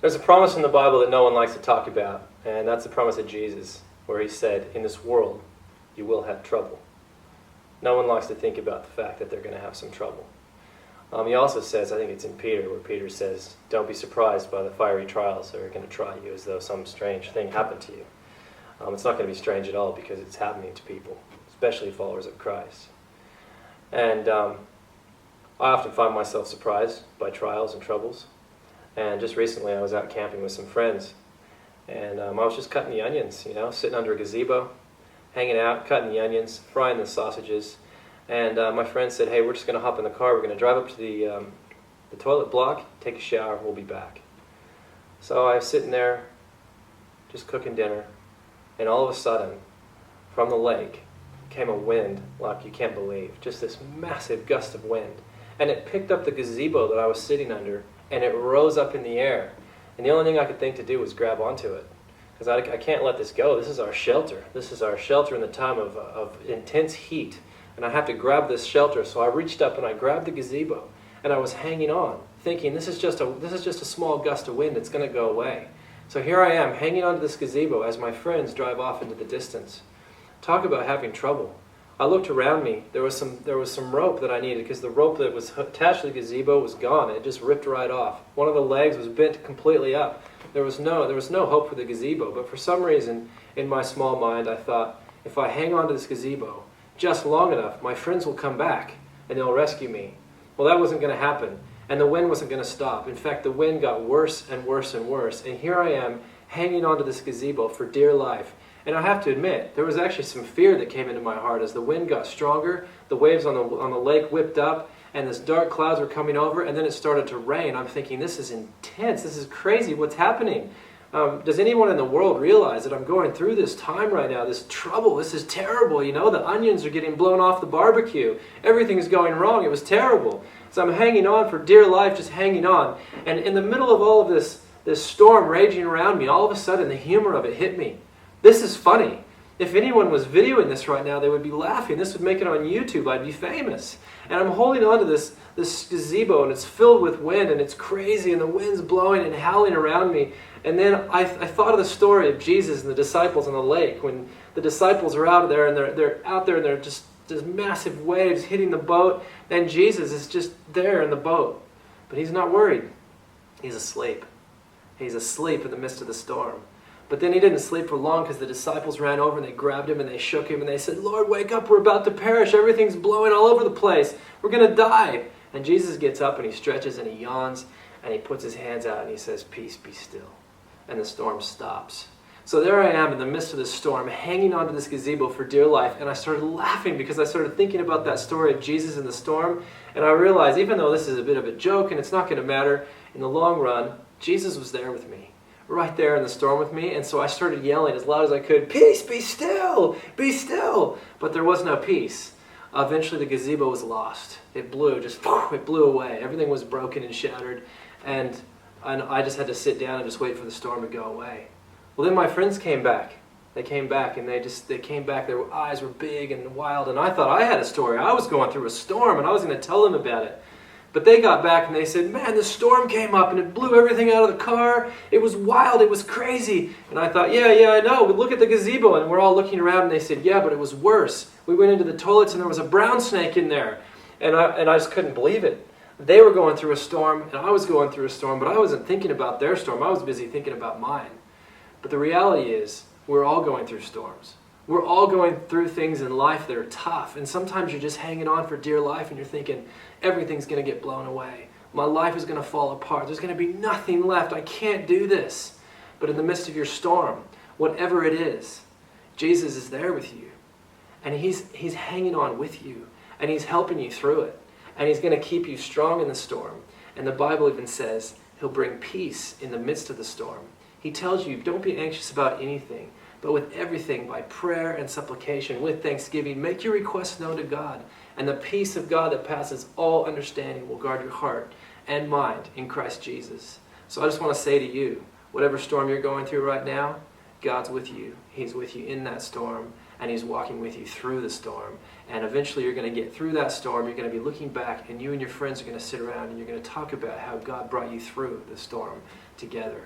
There's a promise in the Bible that no one likes to talk about, and that's the promise of Jesus, where he said, in this world, you will have trouble. No one likes to think about the fact that they're going to have some trouble. He also says, I think it's in Peter, where Peter says, don't be surprised by the fiery trials that are going to try you as though some strange thing happened to you. It's not going to be strange at all because it's happening to people, especially followers of Christ. And I often find myself surprised by trials and troubles. And just recently I was out camping with some friends, and I was just cutting the onions, sitting under a gazebo, hanging out, cutting the onions, frying the sausages. And my friend said, hey, we're just going to hop in the car, we're going to drive up to the toilet block, take a shower, we'll be back. So I was sitting there, just cooking dinner, and all of a sudden, from the lake, came a wind like you can't believe, just this massive gust of wind. And it picked up the gazebo that I was sitting under, and it rose up in the air. And the only thing I could think to do was grab onto it, because I can't let this go. This is our shelter. This is our shelter in the time of intense heat. And I have to grab this shelter. So I reached up and I grabbed the gazebo, and I was hanging on, thinking this is just a small gust of wind. It's going to go away. So here I am, hanging onto this gazebo as my friends drive off into the distance. Talk about having trouble. I looked around me. There was some rope that I needed, because the rope that was attached to the gazebo was gone. It just ripped right off. One of the legs was bent completely up. There was no hope for the gazebo. But for some reason, in my small mind, I thought, if I hang on to this gazebo just long enough, my friends will come back and they'll rescue me. Well, that wasn't going to happen, and the wind wasn't going to stop. In fact, the wind got worse and worse and worse. And here I am, hanging onto this gazebo for dear life. And I have to admit, there was actually some fear that came into my heart as the wind got stronger, the waves on the lake whipped up, and this dark clouds were coming over, and then it started to rain. I'm thinking, this is intense, this is crazy, what's happening? Does anyone in the world realize that I'm going through this time right now, this trouble, this is terrible, the onions are getting blown off the barbecue, everything's going wrong, it was terrible. So I'm hanging on for dear life, just hanging on, and in the middle of all of this storm raging around me, all of a sudden the humor of it hit me. This is funny. If anyone was videoing this right now, they would be laughing. This would make it on YouTube. I'd be famous. And I'm holding on to this gazebo, and it's filled with wind, and it's crazy, and the wind's blowing and howling around me. And then I thought of the story of Jesus and the disciples on the lake, when the disciples are out there, and they're out there, and they're just massive waves hitting the boat, and Jesus is just there in the boat. But he's not worried. He's asleep. He's asleep in the midst of the storm. But then he didn't sleep for long, because the disciples ran over and they grabbed him and they shook him and they said, Lord, wake up, we're about to perish. Everything's blowing all over the place. We're going to die. And Jesus gets up and he stretches and he yawns and he puts his hands out and he says, peace, be still. And the storm stops. So there I am in the midst of this storm, hanging onto this gazebo for dear life. And I started laughing because I started thinking about that story of Jesus in the storm. And I realized, even though this is a bit of a joke and it's not going to matter, in the long run, Jesus was there with me, right there in the storm with me. And so I started yelling as loud as I could, peace, be still, be still. But there was no peace. Eventually the gazebo was lost. It blew away. Everything was broken and shattered. And I just had to sit down and just wait for the storm to go away. Well, then my friends came back. They came back, and they came back. Their eyes were big and wild, and I thought I had a story. I was going through a storm, and I was going to tell them about it. But they got back and they said, man, the storm came up and it blew everything out of the car. It was wild. It was crazy. And I thought, yeah, I know. But look at the gazebo. And we're all looking around and they said, yeah, but it was worse. We went into the toilets and there was a brown snake in there. And I just couldn't believe it. They were going through a storm and I was going through a storm, but I wasn't thinking about their storm. I was busy thinking about mine. But the reality is, we're all going through storms. We're all going through things in life that are tough. And sometimes you're just hanging on for dear life and you're thinking, everything's going to get blown away. My life is going to fall apart. There's going to be nothing left. I can't do this. But in the midst of your storm, whatever it is, Jesus is there with you. And he's hanging on with you. And he's helping you through it. And he's going to keep you strong in the storm. And the Bible even says he'll bring peace in the midst of the storm. He tells you, don't be anxious about anything, but with everything, by prayer and supplication, with thanksgiving, make your requests known to God. And the peace of God that passes all understanding will guard your heart and mind in Christ Jesus. So I just want to say to you, whatever storm you're going through right now, God's with you. He's with you in that storm, and he's walking with you through the storm. And eventually you're going to get through that storm. You're going to be looking back, and you and your friends are going to sit around and you're going to talk about how God brought you through the storm together.